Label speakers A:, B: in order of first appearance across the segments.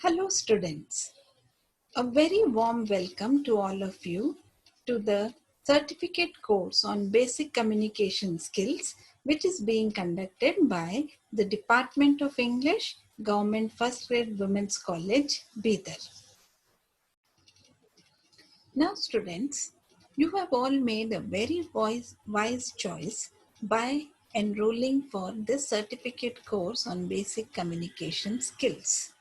A: Hello students, a very warm welcome to all of you to the certificate course on basic communication skills which is being conducted by the Department of English, Government First Grade Women's College, Bidar. Now students, you have all made a very wise choice by enrolling for this certificate course on basic communication skills.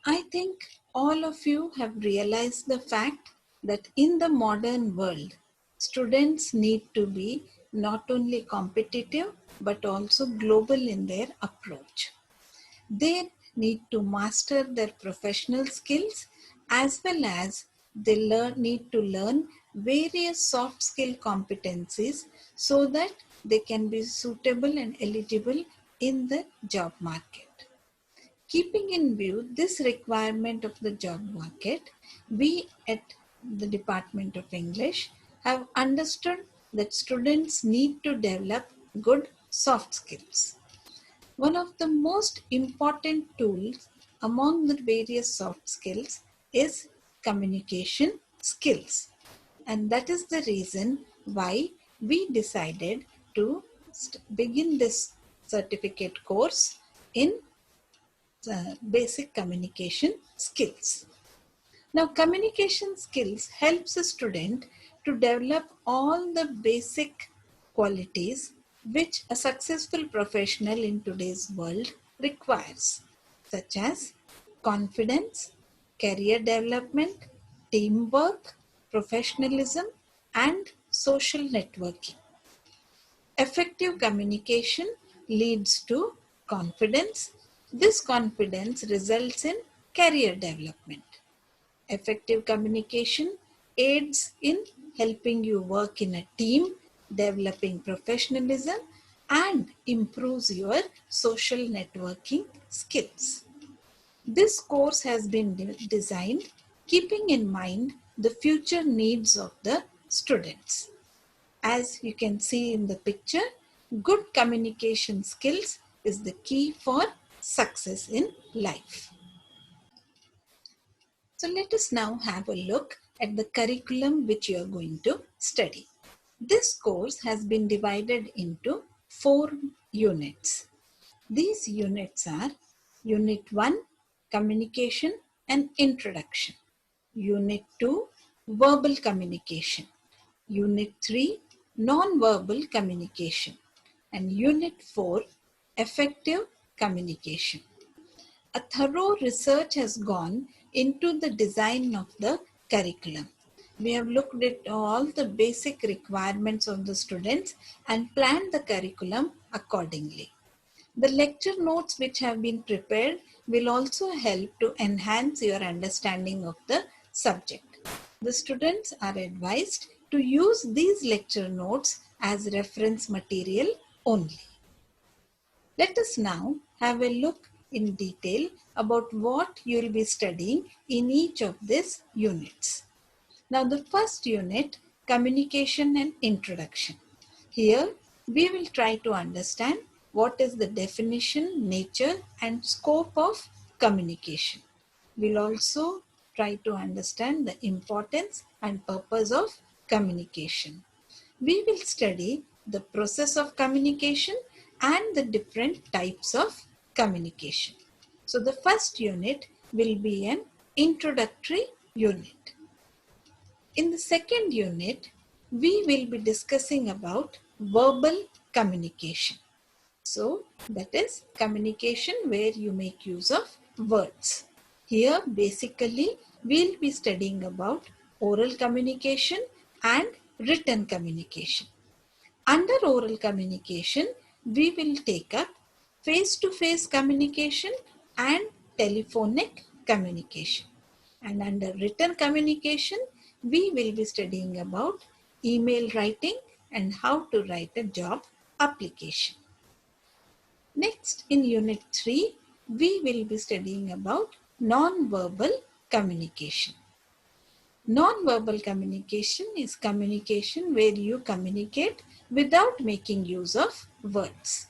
A: I think all of you have realized the fact that in the modern world, students need to be not only competitive but also global in their approach. They need to master their professional skills as well as they need to learn various soft skill competencies so that they can be suitable and eligible in the job market. Keeping in view this requirement of the job market, we at the Department of English have understood that students need to develop good soft skills. One of the most important tools among the various soft skills is communication skills. And that is the reason why we decided to begin this certificate course in basic communication skills. Now, communication skills helps a student to develop all the basic qualities which a successful professional in today's world requires, such as confidence, career development, teamwork, professionalism, and social networking. Effective communication leads to confidence. This confidence results in career development. Effective communication aids in helping you work in a team, developing professionalism, and improves your social networking skills. This course has been designed keeping in mind the future needs of the students. As you can see in the picture, good communication skills is the key for success in life. So let us now have a look at the curriculum which you are going to study. This course has been divided into 4 units. These units are Unit 1, Communication and Introduction. Unit 2, Verbal Communication. Unit 3, Non-Verbal Communication. And Unit 4, Effective Communication. A thorough research has gone into the design of the curriculum. We have looked at all the basic requirements of the students and planned the curriculum accordingly. The lecture notes which have been prepared will also help to enhance your understanding of the subject. The students are advised to use these lecture notes as reference material only. Let us now have a look in detail about what you will be studying in each of these units. Now the first unit, Communication and Introduction. Here we will try to understand what is the definition, nature and scope of communication. We'll also try to understand the importance and purpose of communication. We will study the process of communication and the different types of communication. So the first unit will be an introductory unit. In the second unit, we will be discussing about verbal communication. So that is communication where you make use of words. Here basically we'll be studying about oral communication and written communication. Under oral communication, we will take up face-to-face communication and telephonic communication. And under written communication, we will be studying about email writing and how to write a job application. Next, in Unit 3, we will be studying about non-verbal communication. Non-verbal communication is communication where you communicate without making use of words.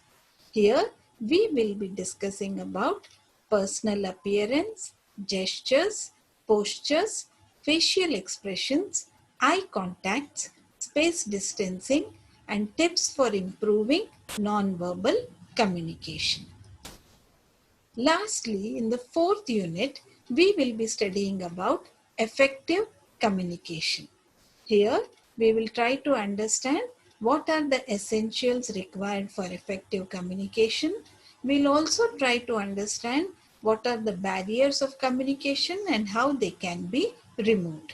A: Here, we will be discussing about personal appearance, gestures, postures, facial expressions, eye contacts, space distancing, and tips for improving non-verbal communication. Lastly, in the fourth unit, we will be studying about effective communication. Here, we will try to understand what are the essentials required for effective communication. We'll also try to understand what are the barriers of communication and how they can be removed.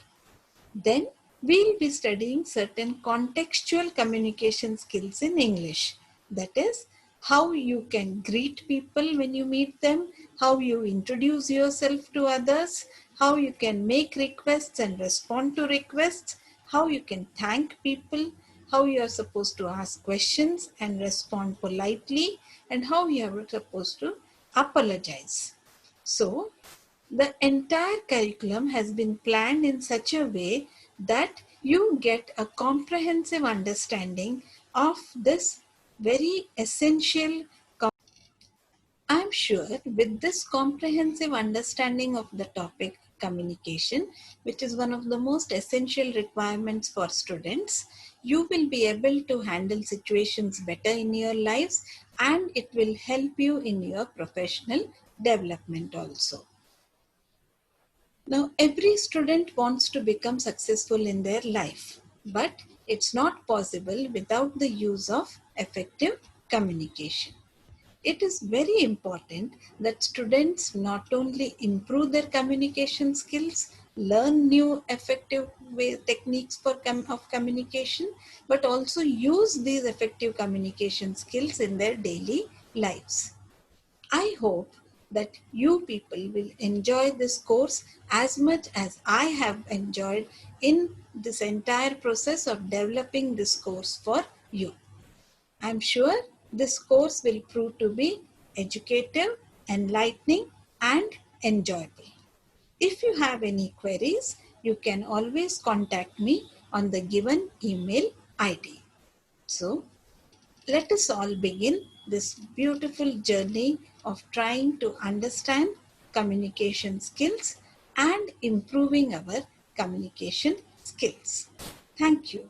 A: Then, we'll be studying certain contextual communication skills in English. That is, how you can greet people when you meet them, how you introduce yourself to others, how you can make requests and respond to requests, how you can thank people, how you are supposed to ask questions and respond politely, and how you are supposed to apologize. So, the entire curriculum has been planned in such a way that you get a comprehensive understanding of this very essential. I'm sure with this comprehensive understanding of the topic communication, which is one of the most essential requirements for students, you will be able to handle situations better in your lives, and it will help you in your professional development also. Now, every student wants to become successful in their life, but it's not possible without the use of effective communication. It is very important that students not only improve their communication skills, learn new effective techniques of communication, but also use these effective communication skills in their daily lives. I hope that you people will enjoy this course as much as I have enjoyed in this entire process of developing this course for you. I'm sure this course will prove to be educative, enlightening, and enjoyable. If you have any queries, you can always contact me on the given email ID. So, let us all begin this beautiful journey of trying to understand communication skills and improving our communication skills. Thank you.